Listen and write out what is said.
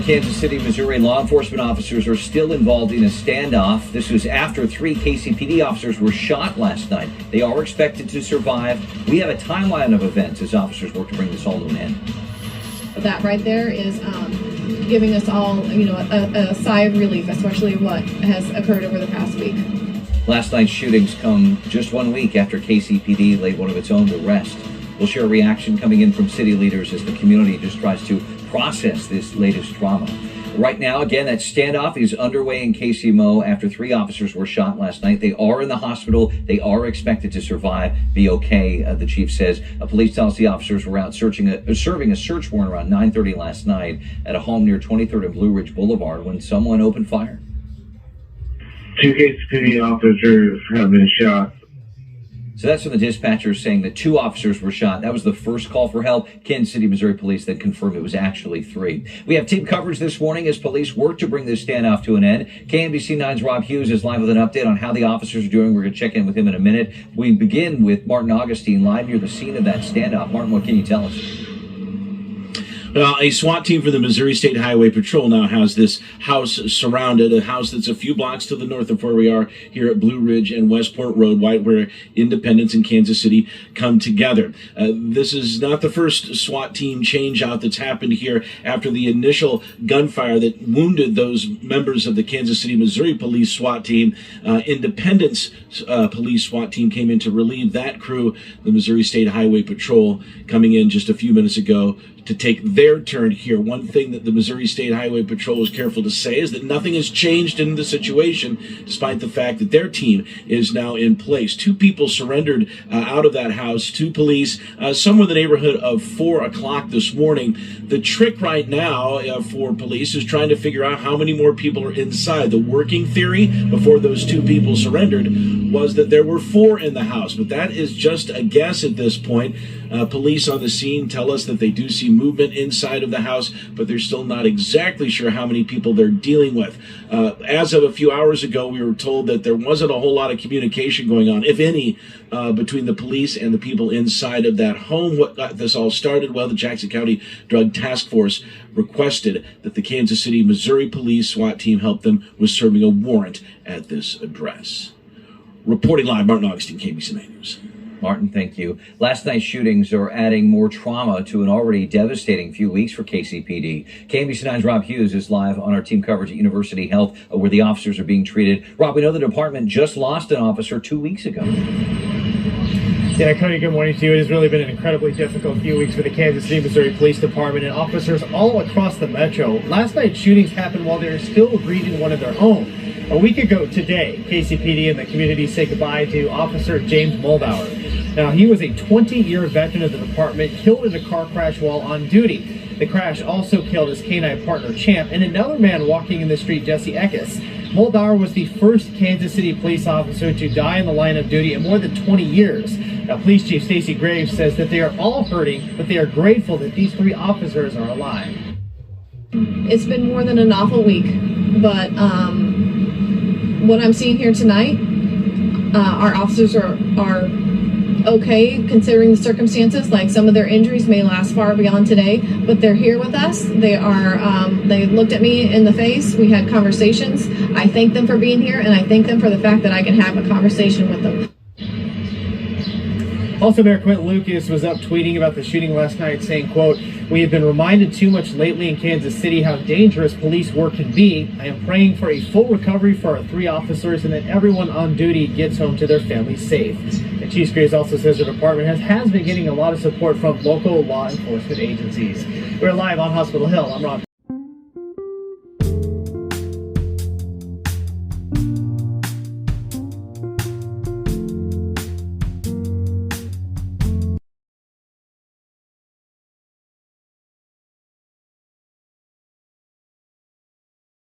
Kansas City, Missouri, law enforcement officers are still involved in a standoff. This was after 3 KCPD officers were shot last night. They are expected to survive. We have a timeline of events as officers work to bring this all to an end. That right there is giving us all, a sigh of relief, especially what has occurred over the past week. Last night's shootings come just 1 week after KCPD laid one of its own to rest. We'll share a reaction coming in from city leaders as the community just tries to process this latest trauma. Right now, again, that standoff is underway in KCMO after 3 officers were shot last night. They are in the hospital. They are expected to survive, be okay, the chief says. Police tell us the officers were out serving a search warrant around 9:30 last night at a home near 23rd and Blue Ridge Boulevard when someone opened fire. 2 KCPD officers have been shot. So that's from the dispatcher saying that 2 officers were shot. That was the first call for help. Kansas City, Missouri police then confirmed it was actually 3. We have team coverage this morning as police work to bring this standoff to an end. KNBC 9's Rob Hughes is live with an update on how the officers are doing. We're going to check in with him in a minute. We begin with Martin Augustine live near the scene of that standoff. Martin, what can you tell us? Well, a SWAT team from the Missouri State Highway Patrol now has this house surrounded, a house that's a few blocks to the north of where we are here at Blue Ridge and Westport Road, where Independence and Kansas City come together. This is not the first SWAT team change out that's happened here after the initial gunfire that wounded those members of the Kansas City, Missouri Police SWAT team. Independence Police SWAT team came in to relieve that crew. The Missouri State Highway Patrol coming in just a few minutes ago to take their turn here. One thing that the Missouri State Highway Patrol was careful to say is that nothing has changed in the situation, despite the fact that their team is now in place. 2 people surrendered out of that house to police somewhere in the neighborhood of 4 o'clock this morning. The trick right now for police is trying to figure out how many more people are inside. The working theory before those 2 people surrendered was that there were 4 in the house, but that is just a guess at this point. Police on the scene tell us that they do see movement inside of the house, but they're still not exactly sure how many people they're dealing with. As of a few hours ago, we were told that there wasn't a whole lot of communication going on, if any, between the police and the people inside of that home. What got this all started? Well, the Jackson County Drug Task Force requested that the Kansas City, Missouri Police SWAT team help them with serving a warrant at this address. Reporting live, Martin Augustine, KBC 9 News. Martin, thank you. Last night's shootings are adding more trauma to an already devastating few weeks for KCPD. KNBC 9's Rob Hughes is live on our team coverage at University Health, where the officers are being treated. Rob, we know the department just lost an officer 2 weeks ago. Yeah, Cody, good morning to you. It has really been an incredibly difficult few weeks for the Kansas City, Missouri Police Department and officers all across the metro. Last night's shootings happened while they were still grieving one of their own. A week ago today, KCPD and the community say goodbye to Officer James Mulbauer. Now, he was a 20-year veteran of the department, killed in a car crash while on duty. The crash also killed his canine partner, Champ, and another man walking in the street, Jesse Eckes. Mulbauer was the first Kansas City police officer to die in the line of duty in more than 20 years. Now, Police Chief Stacey Graves says that they are all hurting, but they are grateful that these 3 officers are alive. It's been more than an awful week, but what I'm seeing here tonight, our officers are okay considering the circumstances. Like, some of their injuries may last far beyond today, but they're here with us. They looked at me in the face. We had conversations. I thank them for being here, and I thank them for the fact that I can have a conversation with them. Also, Mayor Quint Lucas was up tweeting about the shooting last night, saying, quote, "We have been reminded too much lately in Kansas City how dangerous police work can be. I am praying for a full recovery for our 3 officers and that everyone on duty gets home to their families safe." And Chief Graves also says the department has been getting a lot of support from local law enforcement agencies. We're live on Hospital Hill. I'm Rob.